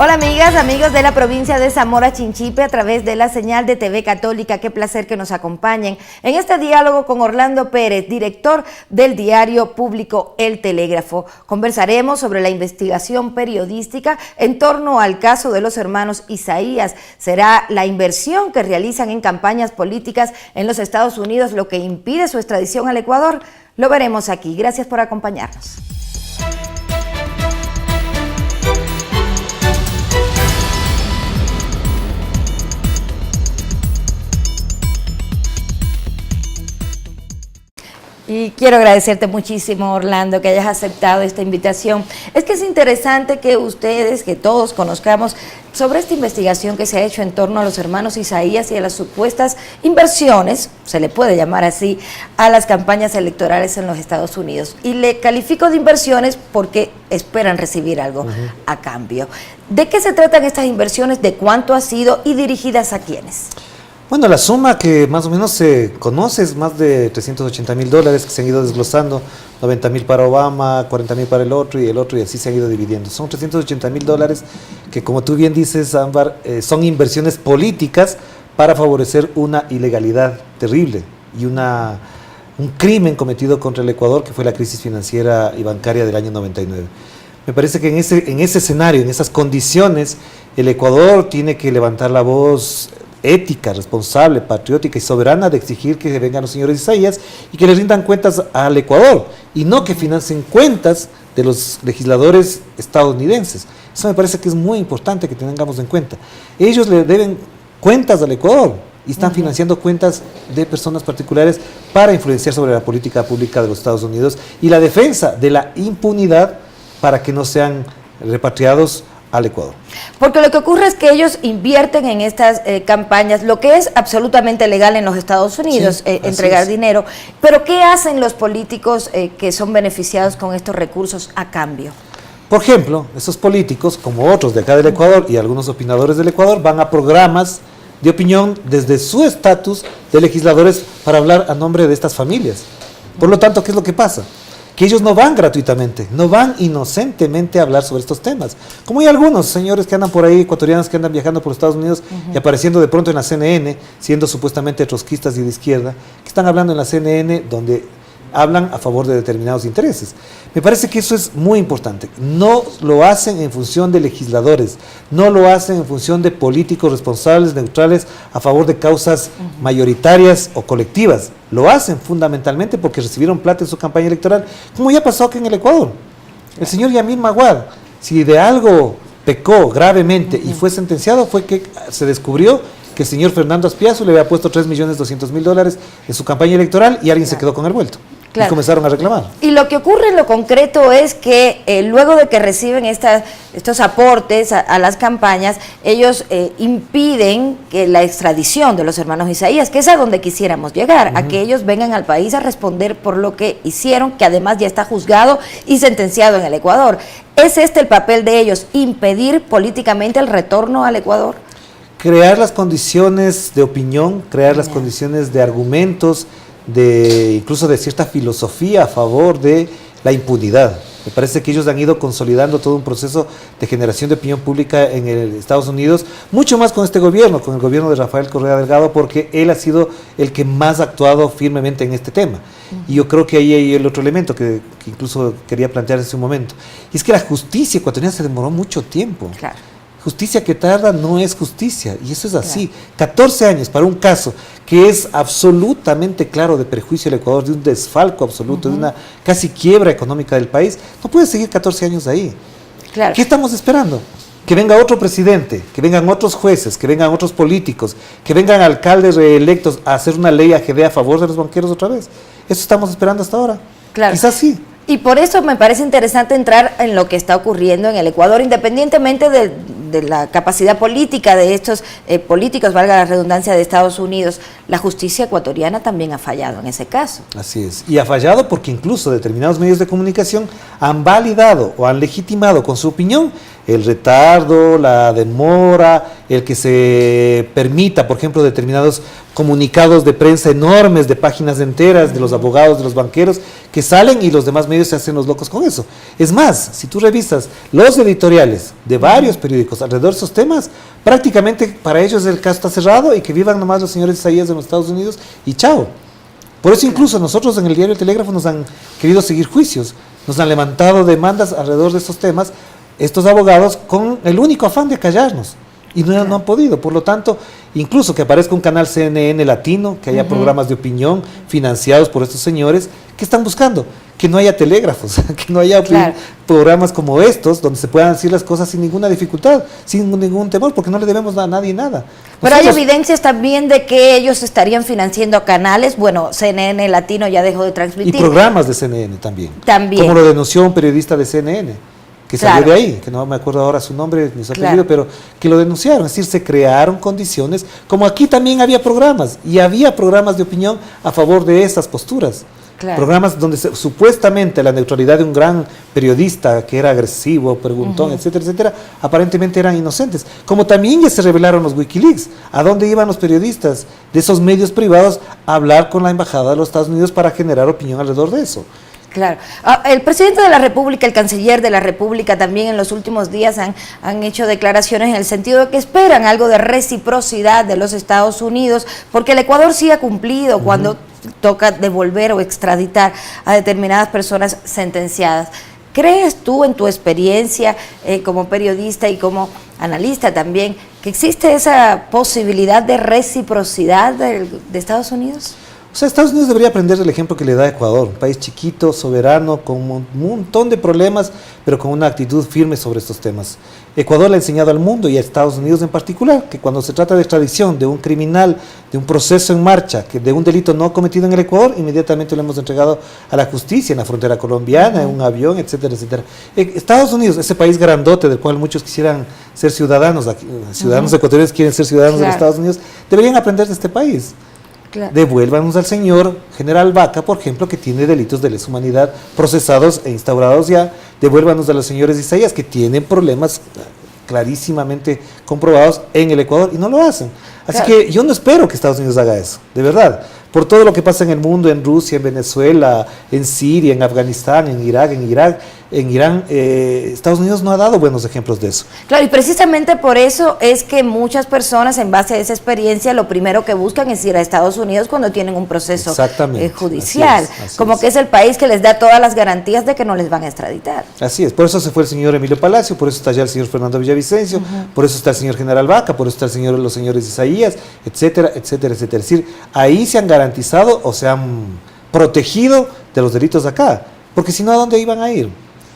Hola amigas, amigos de la provincia de Zamora Chinchipe a través de la señal de TV Católica. Qué placer que nos acompañen en este diálogo con Orlando Pérez, director del diario público El Telégrafo. Conversaremos sobre la investigación periodística en torno al caso de los hermanos Isaías. ¿Será la inversión que realizan en campañas políticas en los Estados Unidos lo que impide su extradición al Ecuador? Lo veremos aquí. Gracias por acompañarnos. Y quiero agradecerte muchísimo, Orlando, que hayas aceptado esta invitación. Es que es interesante que ustedes, que todos conozcamos sobre esta investigación que se ha hecho en torno a los hermanos Isaías y a las supuestas inversiones, se le puede llamar así, a las campañas electorales en los Estados Unidos. Y le califico de inversiones porque esperan recibir algo a cambio. ¿De qué se tratan estas inversiones? ¿De cuánto ha sido y dirigidas a quiénes? Bueno, la suma que más o menos se conoce es más de $380,000 que se han ido desglosando, 90,000 para Obama, 40,000 para el otro y así se han ido dividiendo. Son $380,000 que, como tú bien dices, Ámbar, son inversiones políticas para favorecer una ilegalidad terrible y un crimen cometido contra el Ecuador, que fue la crisis financiera y bancaria del año 99. Me parece que en ese escenario, en esas condiciones, el Ecuador tiene que levantar la voz ética, responsable, patriótica y soberana de exigir que vengan los señores Isaías y que le rindan cuentas al Ecuador y no que financien cuentas de los legisladores estadounidenses. Eso me parece que es muy importante que tengamos en cuenta. Ellos le deben cuentas al Ecuador y están financiando cuentas de personas particulares para influenciar sobre la política pública de los Estados Unidos y la defensa de la impunidad para que no sean repatriados al Ecuador. Porque lo que ocurre es que ellos invierten en estas campañas, lo que es absolutamente legal en los Estados Unidos, sí, entregar dinero. Pero ¿qué hacen los políticos que son beneficiados con estos recursos a cambio? Por ejemplo, esos políticos, como otros de acá del Ecuador y algunos opinadores del Ecuador, van a programas de opinión desde su estatus de legisladores para hablar a nombre de estas familias. Por lo tanto, ¿qué es lo que pasa? Que ellos no van gratuitamente, no van inocentemente a hablar sobre estos temas. Como hay algunos señores que andan por ahí, ecuatorianos que andan viajando por Estados Unidos y apareciendo de pronto en la CNN, siendo supuestamente trotskistas y de izquierda, que están hablando en la CNN donde hablan a favor de determinados intereses. Me parece que eso es muy importante. No lo hacen en función de legisladores, no lo hacen en función de políticos responsables, neutrales, a favor de causas mayoritarias o colectivas. Lo hacen fundamentalmente porque recibieron plata en su campaña electoral, como ya pasó aquí en el Ecuador. El señor Yamin Maguad, si de algo pecó gravemente y fue sentenciado, fue que se descubrió que el señor Fernando Aspiazu le había puesto $3,200,000 en su campaña electoral y alguien se quedó con el vuelto. Claro. Y comenzaron a reclamar. Y lo que ocurre en lo concreto es que luego de que reciben estos aportes a las campañas, ellos impiden que la extradición de los hermanos Isaías, que es a donde quisiéramos llegar, a que ellos vengan al país a responder por lo que hicieron, que además ya está juzgado y sentenciado en el Ecuador. ¿Es este el papel de ellos, impedir políticamente el retorno al Ecuador? Crear las condiciones de opinión, crear las condiciones de argumentos, incluso de cierta filosofía a favor de la impunidad. Me parece que ellos han ido consolidando todo un proceso de generación de opinión pública en Estados Unidos, mucho más con este gobierno, con el gobierno de Rafael Correa Delgado, porque él ha sido el que más ha actuado firmemente en este tema. Y yo creo que ahí hay el otro elemento que incluso quería plantear hace un momento, y es que la justicia ecuatoriana se demoró mucho tiempo. Claro. Justicia que tarda no es justicia, y eso es así. Claro. 14 años para un caso que es absolutamente claro de perjuicio al Ecuador, de un desfalco absoluto, de una casi quiebra económica del país, no puede seguir 14 años ahí. Claro. ¿Qué estamos esperando? Que venga otro presidente, que vengan otros jueces, que vengan otros políticos, que vengan alcaldes reelectos a hacer una ley AGD a favor de los banqueros otra vez. Eso estamos esperando hasta ahora. Claro. Quizás sí. Y por eso me parece interesante entrar en lo que está ocurriendo en el Ecuador, independientemente de la capacidad política de estos políticos, valga la redundancia, de Estados Unidos. La justicia ecuatoriana también ha fallado en ese caso. Así es, y ha fallado porque incluso determinados medios de comunicación han validado o han legitimado con su opinión el retardo, la demora el que se permita, por ejemplo, determinados comunicados de prensa enormes, de páginas enteras, de los abogados, de los banqueros, que salen y los demás medios se hacen los locos con eso. Es más, si tú revisas los editoriales de varios periódicos alrededor de esos temas, prácticamente para ellos el caso está cerrado y que vivan nomás los señores Isaías de los Estados Unidos y chao. Por eso incluso nosotros en el diario El Telégrafo nos han querido seguir juicios, nos han levantado demandas alrededor de estos temas, estos abogados, con el único afán de callarnos. Y no han podido, por lo tanto, incluso que aparezca un canal CNN latino, que haya programas de opinión financiados por estos señores, que están buscando que no haya telégrafos, que no haya programas como estos, donde se puedan decir las cosas sin ninguna dificultad, sin ningún temor, porque no le debemos a nadie nada. Pero hay evidencias también de que ellos estarían financiando canales, bueno, CNN Latino ya dejó de transmitir. Y programas de CNN también. También. Como lo denunció un periodista de CNN. Que salió de ahí, que no me acuerdo ahora su nombre ni su apellido, pero que lo denunciaron, es decir, se crearon condiciones, como aquí también había programas, y había programas de opinión a favor de esas posturas. Programas donde supuestamente la neutralidad de un gran periodista que era agresivo, preguntón, etcétera, etcétera, aparentemente eran inocentes. Como también ya se revelaron los Wikileaks, ¿a dónde iban los periodistas de esos medios privados a hablar con la embajada de los Estados Unidos para generar opinión alrededor de eso? Claro. El presidente de la República, el canciller de la República también en los últimos días han hecho declaraciones en el sentido de que esperan algo de reciprocidad de los Estados Unidos, porque el Ecuador sí ha cumplido cuando toca devolver o extraditar a determinadas personas sentenciadas. ¿Crees tú en tu experiencia como periodista y como analista también que existe esa posibilidad de reciprocidad de Estados Unidos? O sea, Estados Unidos debería aprender del ejemplo que le da Ecuador, un país chiquito, soberano, con un montón de problemas, pero con una actitud firme sobre estos temas. Ecuador le ha enseñado al mundo y a Estados Unidos en particular que cuando se trata de extradición de un criminal, de un proceso en marcha, de un delito no cometido en el Ecuador, inmediatamente lo hemos entregado a la justicia en la frontera colombiana, en un avión, etcétera, etcétera. Estados Unidos, ese país grandote del cual muchos quisieran ser ciudadanos, ciudadanos ecuatorianos quieren ser ciudadanos de los Estados Unidos, deberían aprender de este país. Devuélvanos al señor General Vaca, por ejemplo, que tiene delitos de lesa humanidad procesados e instaurados ya. Devuélvanos a los señores Isaías, que tienen problemas clarísimamente comprobados en el Ecuador y no lo hacen. Así que yo no espero que Estados Unidos haga eso, de verdad. Por todo lo que pasa en el mundo, en Rusia, en Venezuela, en Siria, en Afganistán, en Irak, en Irán, Estados Unidos no ha dado buenos ejemplos de eso. Claro, y precisamente por eso es que muchas personas en base a esa experiencia lo primero que buscan es ir a Estados Unidos cuando tienen un proceso judicial, así es. Que es el país que les da todas las garantías de que no les van a extraditar. Así es, por eso se fue el señor Emilio Palacio, por eso está allá el señor Fernando Villavicencio, por eso está el señor General Vaca, por eso está los señores Isaías, etcétera, etcétera, etcétera. Es decir, ahí se han garantizado o se han protegido de los delitos de acá, porque si no, ¿a dónde iban a ir?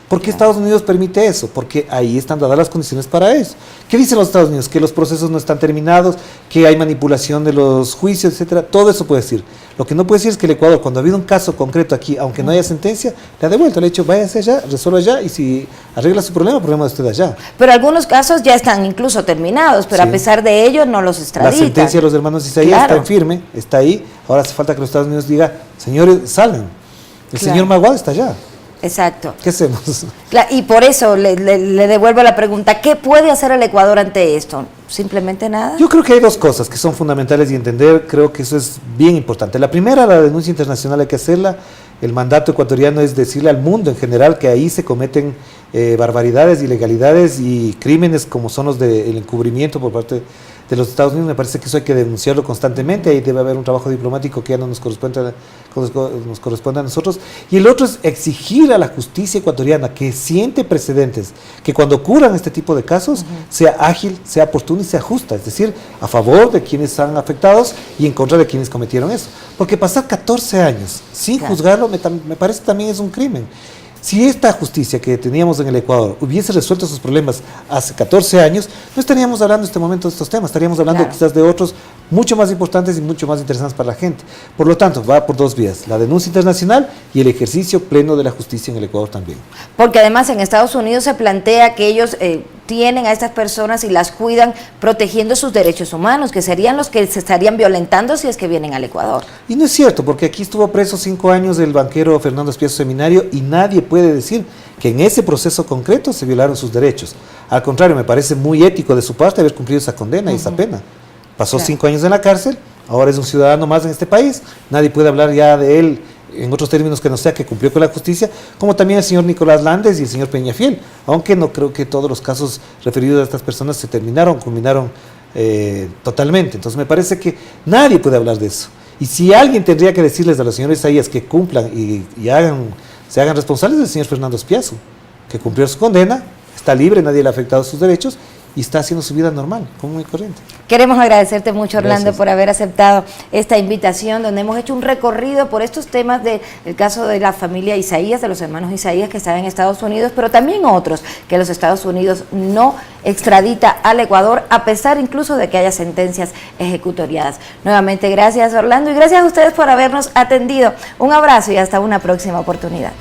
¿Por qué Estados Unidos permite eso? Porque ahí están dadas las condiciones para eso. ¿Qué dicen los Estados Unidos? Que los procesos no están terminados, que hay manipulación de los juicios, etcétera. Todo eso puede decir. Lo que no puede decir es que el Ecuador, cuando ha habido un caso concreto aquí, aunque no haya sentencia, le ha devuelto, le ha dicho, váyase allá, resuelva allá, y si arregla su problema de usted allá. Pero algunos casos ya están incluso terminados, pero a pesar de ello no los extraditan. La sentencia de los hermanos Isaías está en firme, está ahí. Ahora hace falta que los Estados Unidos digan, señores, salgan. El señor Maguad está allá. Exacto. ¿Qué hacemos? Y por eso le devuelvo la pregunta, ¿qué puede hacer el Ecuador ante esto? ¿Simplemente nada? Yo creo que hay dos cosas que son fundamentales y entender, creo que eso es bien importante. La primera, la denuncia internacional hay que hacerla. El mandato ecuatoriano es decirle al mundo en general que ahí se cometen barbaridades, ilegalidades y crímenes como son los del encubrimiento por parte de los Estados Unidos. Me parece que eso hay que denunciarlo constantemente, ahí debe haber un trabajo diplomático que ya no nos corresponde a nosotros. Y el otro es exigir a la justicia ecuatoriana que siente precedentes, que cuando ocurran este tipo de casos sea ágil, sea oportuna y sea justa, es decir, a favor de quienes están afectados y en contra de quienes cometieron eso. Porque pasar 14 años sin juzgarlo me parece también es un crimen. Si esta justicia que teníamos en el Ecuador hubiese resuelto sus problemas hace 14 años, no estaríamos hablando en este momento de estos temas, estaríamos hablando quizás de otros mucho más importantes y mucho más interesantes para la gente. Por lo tanto, va por dos vías, la denuncia internacional y el ejercicio pleno de la justicia en el Ecuador también. Porque además en Estados Unidos se plantea que ellos tienen a estas personas y las cuidan protegiendo sus derechos humanos, que serían los que se estarían violentando si es que vienen al Ecuador. Y no es cierto, porque aquí estuvo preso 5 años el banquero Fernando Espiazo Seminario y nadie puede decir que en ese proceso concreto se violaron sus derechos. Al contrario, me parece muy ético de su parte haber cumplido esa condena y esa pena. Pasó 5 años en la cárcel, ahora es un ciudadano más en este país, nadie puede hablar ya de él en otros términos que no sea que cumplió con la justicia, como también el señor Nicolás Landes y el señor Peñafiel, aunque no creo que todos los casos referidos a estas personas se culminaron totalmente. Entonces me parece que nadie puede hablar de eso. Y si alguien tendría que decirles a los señores Isaías que cumplan y se hagan responsables, del señor Fernando Espiazo, que cumplió su condena, está libre, nadie le ha afectado sus derechos y está haciendo su vida normal, común y corriente. Queremos agradecerte mucho, Orlando, por haber aceptado esta invitación, donde hemos hecho un recorrido por estos temas del caso de la familia Isaías, de los hermanos Isaías que están en Estados Unidos, pero también otros que los Estados Unidos no extradita al Ecuador, a pesar incluso de que haya sentencias ejecutoriadas. Nuevamente, gracias, Orlando, y gracias a ustedes por habernos atendido. Un abrazo y hasta una próxima oportunidad.